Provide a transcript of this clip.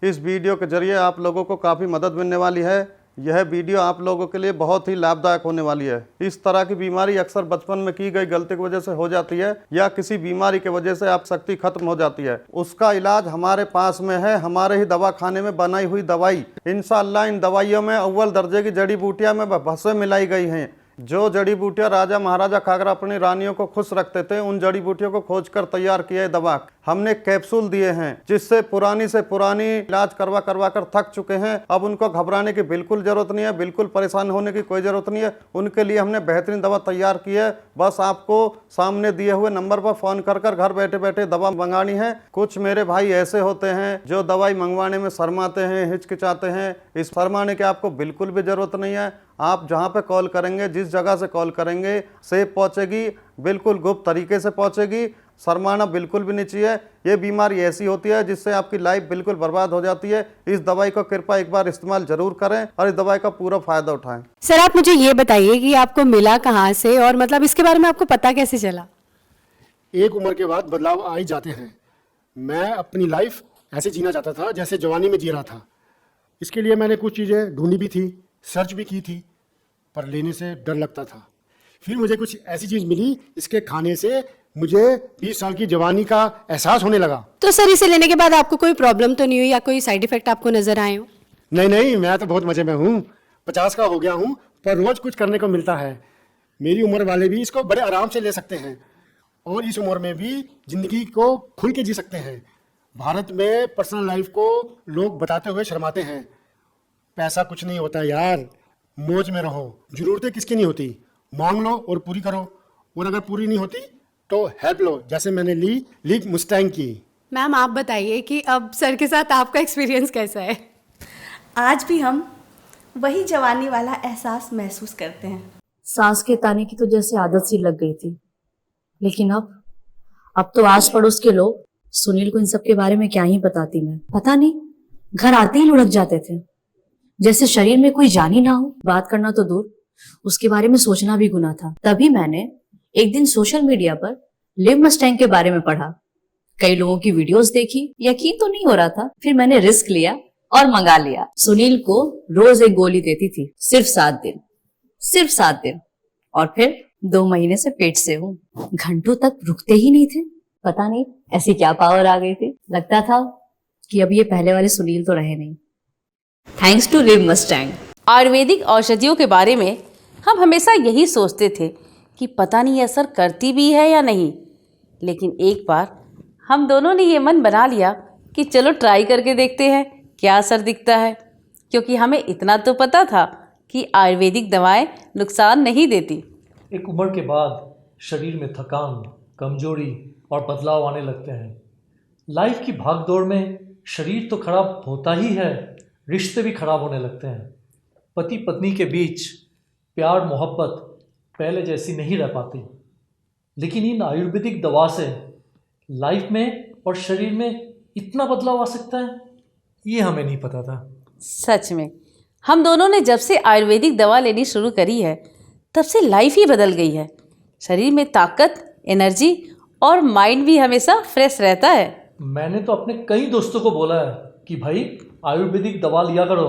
इस वीडियो के जरिए आप लोगों को काफ़ी मदद मिलने वाली है। यह वीडियो आप लोगों के लिए बहुत ही लाभदायक होने वाली है। इस तरह की बीमारी अक्सर बचपन में की गई गलती की वजह से हो जाती है या किसी बीमारी की वजह से आप शक्ति खत्म हो जाती है। उसका इलाज हमारे पास में है, हमारे ही दवाखाने में बनाई हुई दवाई। इंशाअल्लाह इन दवाइयों में अव्वल दर्जे की जड़ी बूटियां में भस्म मिलाई गई हैं। जो जड़ी बूटियां राजा महाराजा खाकर अपनी रानियों को खुश रखते थे, उन जड़ी बूटियों को खोजकर तैयार किए दवा हमने कैप्सूल दिए हैं, जिससे पुरानी से पुरानी इलाज करवा करवा कर थक चुके हैं। अब उनको घबराने की बिल्कुल जरूरत नहीं है, बिल्कुल परेशान होने की कोई जरूरत नहीं है। उनके लिए हमने बेहतरीन दवा तैयार की है। बस आपको सामने दिए हुए नंबर पर फोन कर घर बैठे बैठे दवा मंगानी है। कुछ मेरे भाई ऐसे होते हैं जो दवाई मंगवाने में शर्माते हैं, हिचकिचाते हैं। इस शर्माने की आपको बिल्कुल भी जरूरत नहीं है। आप जहां पे कॉल करेंगे, जिस जगह से कॉल करेंगे, सेफ पहुंचेगी, बिल्कुल गुप्त तरीके से पहुंचेगी। शर्माना बिल्कुल भी नहीं चाहिए। ये बीमारी ऐसी होती है जिससे आपकी लाइफ बिल्कुल बर्बाद हो जाती है। इस दवाई को कृपया एक बार इस्तेमाल जरूर करें और इस दवाई का पूरा फायदा उठाएं। सर, आप मुझे ये बताइए कि आपको मिला कहाँ से और मतलब इसके बारे में आपको पता कैसे चला? एक उम्र के बाद बदलाव आ ही जाते हैं। मैं अपनी लाइफ ऐसे जीना चाहता था जैसे जवानी में जी रहा था। इसके लिए मैंने कुछ चीज़ें ढूंढी भी थी, सर्च भी की थी, पर लेने से डर लगता था। फिर मुझे कुछ ऐसी चीज़ मिली, इसके खाने से मुझे 20 साल की जवानी का एहसास होने लगा। तो सर, इसे लेने के बाद आपको कोई प्रॉब्लम तो नहीं हुई या कोई साइड इफेक्ट आपको नजर आए हो? नहीं, मैं तो बहुत मजे में हूँ। 50 का हो गया हूँ, पर रोज कुछ करने को मिलता है। मेरी उम्र वाले भी इसको बड़े आराम से ले सकते हैं और इस उम्र में भी जिंदगी को खुल के जी सकते हैं। भारत में पर्सनल लाइफ को लोग बताते हुए शर्माते हैं। पैसा कुछ नहीं होता यार, मौज में रहो। जरूरतें किसकी नहीं होती, मांग लो और पूरी करो, और अगर पूरी नहीं होती तो हेल्प लो, जैसे मैंने ली मुस्टैंग की। मैम, आप बताइए कि अब सर के साथ आपका एक्सपीरियंस कैसा है? आज भी हम वही जवानी वाला एहसास महसूस करते हैं। सांस के ताने की तो जैसे आदत सी लग गई थी, लेकिन अब तो आस पड़ोस के लोग सुनील को इन सब के बारे में क्या ही बताती मैं। पता नहीं, घर आते ही लुढ़क जाते थे, जैसे शरीर में कोई जान ही ना हो। बात करना तो दूर, उसके बारे में सोचना भी गुनाह था। तभी मैंने एक दिन सोशल मीडिया पर लिव मस्टैंग के बारे में पढ़ा। कई लोगों की वीडियोस देखी, यकीन तो नहीं हो रहा था। फिर मैंने रिस्क लिया और मंगा लिया। सुनील को रोज एक गोली देती थी, सिर्फ 7 दिन, और फिर 2 महीने से पेट से हूँ। घंटों तक रुकते ही नहीं थे। पता नहीं ऐसी क्या पावर आ गई थी। लगता था कि अब ये पहले वाले सुनील तो रहे नहीं। Thanks to live Mustang. Ayurvedic औषधियों के बारे में हम हमेशा यही सोचते थे कि पता नहीं असर करती भी है या नहीं, लेकिन एक बार हम दोनों ने ये मन बना लिया कि चलो ट्राई करके देखते हैं क्या असर दिखता है, क्योंकि हमें इतना तो पता था कि आयुर्वेदिक दवाएं नुकसान नहीं देती। एक उम्र के बाद शरीर में थकान, कमजोरी और बदलाव आने लगते हैं। लाइफ की भागदौड़ में शरीर तो खराब होता ही है, रिश्ते भी खराब होने लगते हैं। पति पत्नी के बीच प्यार मोहब्बत पहले जैसी नहीं रह पाती। लेकिन इन आयुर्वेदिक दवा से लाइफ में और शरीर में इतना बदलाव आ सकता है, ये हमें नहीं पता था। सच में हम दोनों ने जब से आयुर्वेदिक दवा लेनी शुरू करी है, तब से लाइफ ही बदल गई है। शरीर में ताकत, एनर्जी और माइंड भी हमेशा फ्रेश रहता है। मैंने तो अपने कई दोस्तों को बोला है कि भाई आयुर्वेदिक दवा लिया करो,